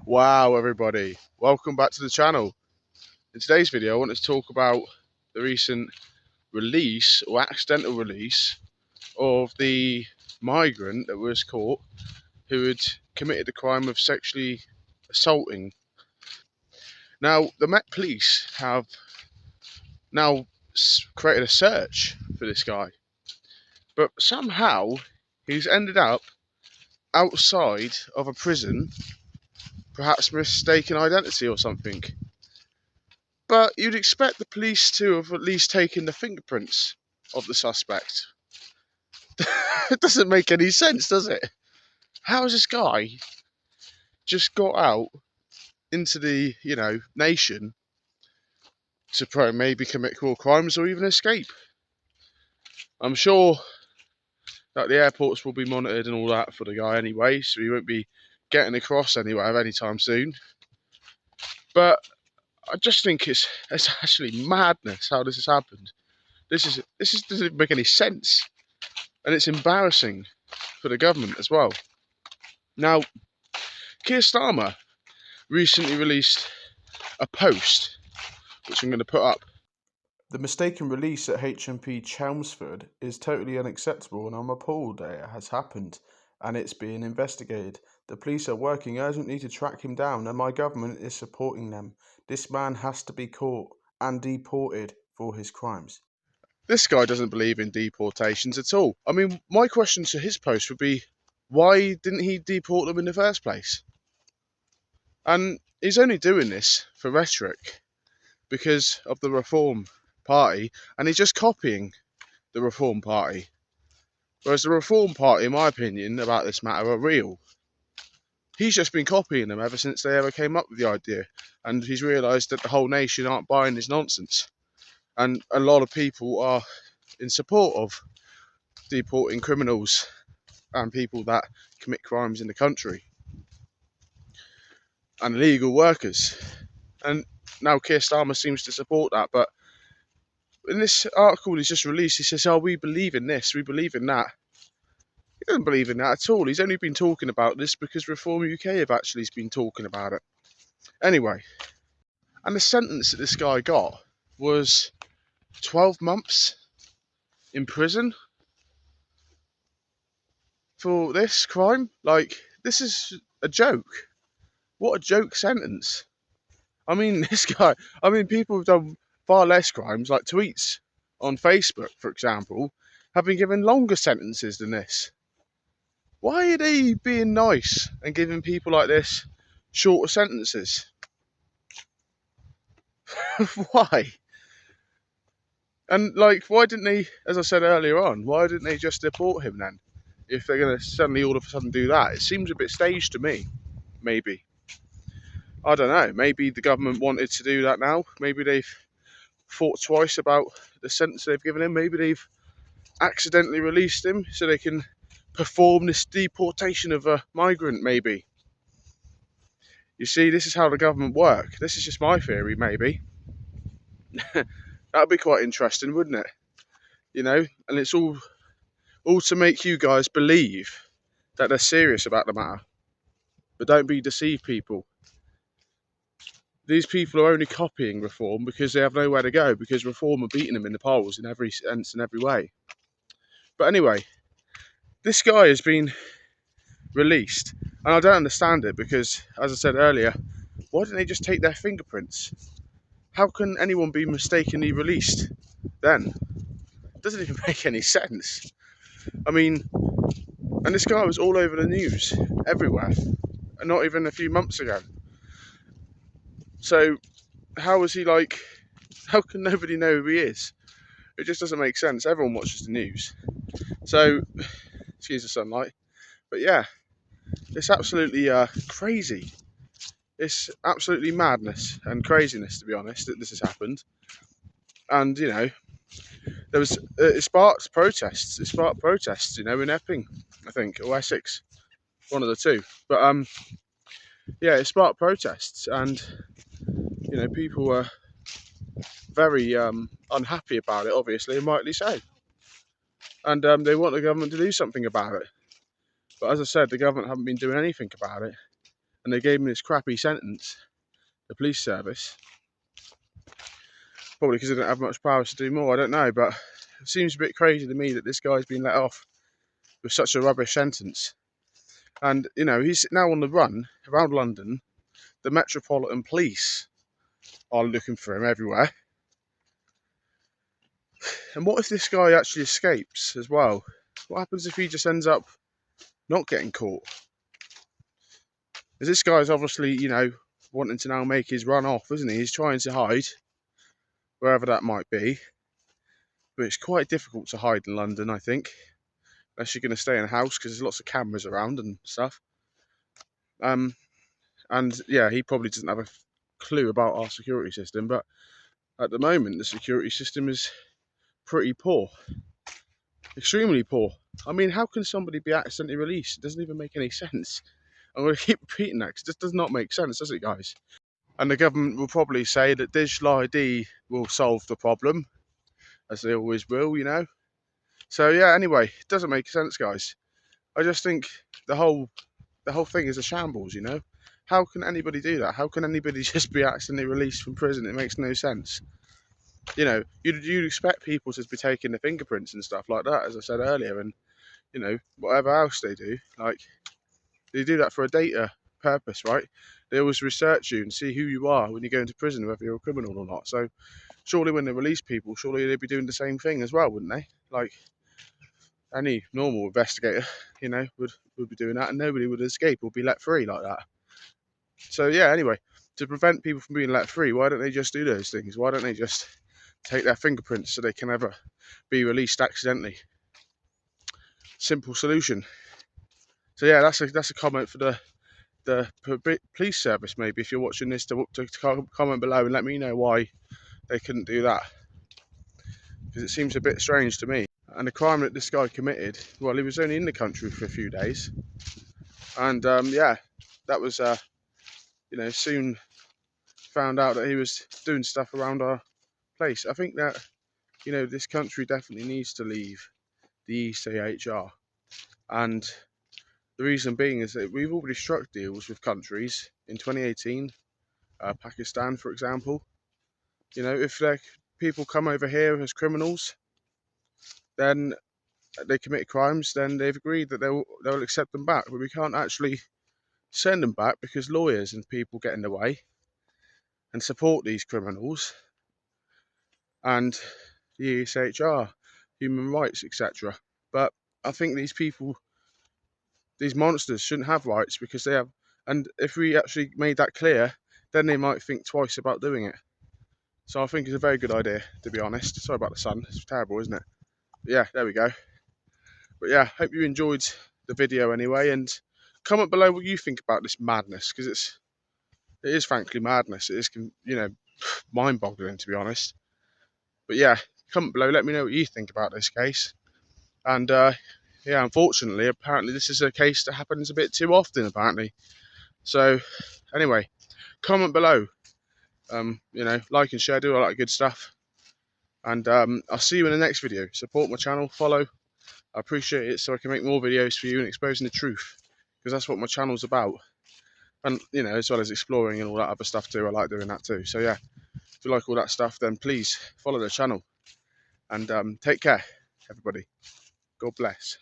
Wow, everybody, welcome back to the channel. In today's video, I want to talk about the recent release or accidental release of the migrant that was caught who had committed the crime of sexually assaulting. Now, the Met Police have now created a search for this guy, but somehow he's ended up outside of a prison, perhaps mistaken identity or something. But you'd expect the police to have at least taken the fingerprints of the suspect. It doesn't make any sense, does it? How has this guy just got out into the, nation to maybe commit more crimes or even escape? I'm sure that the airports will be monitored and all that for the guy anyway, so he won't be getting across anywhere anytime soon. But I just think it's actually madness how this has happened. This doesn't make any sense. And it's embarrassing for the government as well. Now, Keir Starmer recently released a post, which I'm going to put up. The mistaken release at HMP Chelmsford is totally unacceptable, and I'm appalled that it has happened and it's being investigated. The police are working urgently to track him down, and my government is supporting them. This man has to be caught and deported for his crimes. This guy doesn't believe in deportations at all. I mean, my question to his post would be, why didn't he deport them in the first place? And he's only doing this for rhetoric because of the Reform Party, and he's just copying the Reform Party. Whereas the Reform Party, in my opinion, about this matter are real. He's just been copying them ever since they ever came up with the idea, and he's realised that the whole nation aren't buying this nonsense. And a lot of people are in support of deporting criminals and people that commit crimes in the country and illegal workers. And now Keir Starmer seems to support that, but in this article he's just released, he says, oh, we believe in this, we believe in that. He doesn't believe in that at all. He's only been talking about this because Reform UK have actually been talking about it. Anyway, and the sentence that this guy got was 12 months in prison for this crime. Like, this is a joke. What a joke sentence. I mean, people have done far less crimes, like tweets on Facebook, for example, have been given longer sentences than this. Why are they being nice and giving people like this shorter sentences? Why? And, why didn't they, as I said earlier on, why didn't they just deport him then? If they're going to suddenly all of a sudden do that. It seems a bit staged to me, maybe. I don't know, maybe the government wanted to do that now. Maybe they've thought twice about the sentence they've given him. Maybe they've accidentally released him so they can perform this deportation of a migrant, maybe. You see, this is how the government work. This is just my theory, maybe. That'd be quite interesting, wouldn't it? And it's all to make you guys believe that they're serious about the matter. But don't be deceived, people. These people are only copying Reform because they have nowhere to go, because Reform are beating them in the polls in every sense and every way. But anyway, this guy has been released, and I don't understand it because, as I said earlier, why didn't they just take their fingerprints? How can anyone be mistakenly released then? It doesn't even make any sense. I mean, and this guy was all over the news, everywhere, and not even a few months ago. So, how can nobody know who he is? It just doesn't make sense. Everyone watches the news. So, excuse the sunlight. But yeah, it's absolutely crazy. It's absolutely madness and craziness, to be honest, that this has happened. And, there was it sparked protests. It sparked protests, in Epping, I think, or Essex, one of the two. But yeah, it sparked protests, and people were very unhappy about it, obviously, and rightly so. And they want the government to do something about it. But as I said, the government haven't been doing anything about it. and they gave him this crappy sentence, the police service. Probably because they don't have much power to do more, I don't know, but it seems a bit crazy to me that this guy's been let off with such a rubbish sentence. And, you know, he's now on the run around London. The Metropolitan Police are looking for him everywhere. And what if this guy actually escapes as well? What happens if he just ends up not getting caught? Because this guy's obviously, you know, wanting to now make his run off, isn't he? He's trying to hide, wherever that might be. But it's quite difficult to hide in London, I think. Unless you're going to stay in a house, because there's lots of cameras around and stuff. And yeah, he probably doesn't have a clue about our security system, but at the moment the security system is pretty poor. Extremely poor. I mean, how can somebody be accidentally released? It doesn't even make any sense. I'm going to keep repeating that because this does not make sense, does it, guys? And the government will probably say that digital ID will solve the problem, as they always will, you know. So yeah, anyway, it doesn't make sense, guys. I just think the whole thing is a shambles, you know. How can anybody do that? How can anybody just be accidentally released from prison? It makes no sense. You know, you'd expect people to be taking the fingerprints and stuff like that, as I said earlier, and, you know, whatever else they do. Like, they do that for a data purpose, right? They always research you and see who you are when you go into prison, whether you're a criminal or not. So surely when they release people, surely they'd be doing the same thing as well, wouldn't they? Like, any normal investigator, you know, would be doing that, and nobody would escape or be let free like that. So yeah, anyway, to prevent people from being let free, why don't they just do those things? Why don't they just take their fingerprints so they can never be released accidentally? Simple solution. So yeah, that's a comment for the police service. Maybe if you're watching this, to comment below and let me know why they couldn't do that, because it seems a bit strange to me. And the crime that this guy committed, well, he was only in the country for a few days, and yeah, that was you know, soon found out that he was doing stuff around our place. I think that, you know, this country definitely needs to leave the ECHR, and the reason being is that we've already struck deals with countries in 2018, Pakistan, for example. You know, if people come over here as criminals, then they commit crimes, then they've agreed that they'll accept them back. But we can't actually send them back because lawyers and people get in the way and support these criminals, and the ECHR, human rights, etc. But I think these people, these monsters, shouldn't have rights because they have. And if we actually made that clear, then they might think twice about doing it. So I think it's a very good idea, to be honest. Sorry about the sun, it's terrible, isn't it? But yeah, there we go. But yeah, hope you enjoyed the video anyway, and comment below what you think about this madness, because it is frankly madness. It is, you know, mind-boggling, to be honest. But yeah, comment below, let me know what you think about this case. And yeah, unfortunately, apparently this is a case that happens a bit too often, apparently. So anyway, comment below. You know, like and share, do all that good stuff. And I'll see you in the next video. Support my channel, follow. I appreciate it, so I can make more videos for you and exposing the truth, because that's what my channel's about. And, you know, as well as exploring and all that other stuff too. I like doing that too. So yeah, if you like all that stuff, then please follow the channel. And take care, everybody. God bless.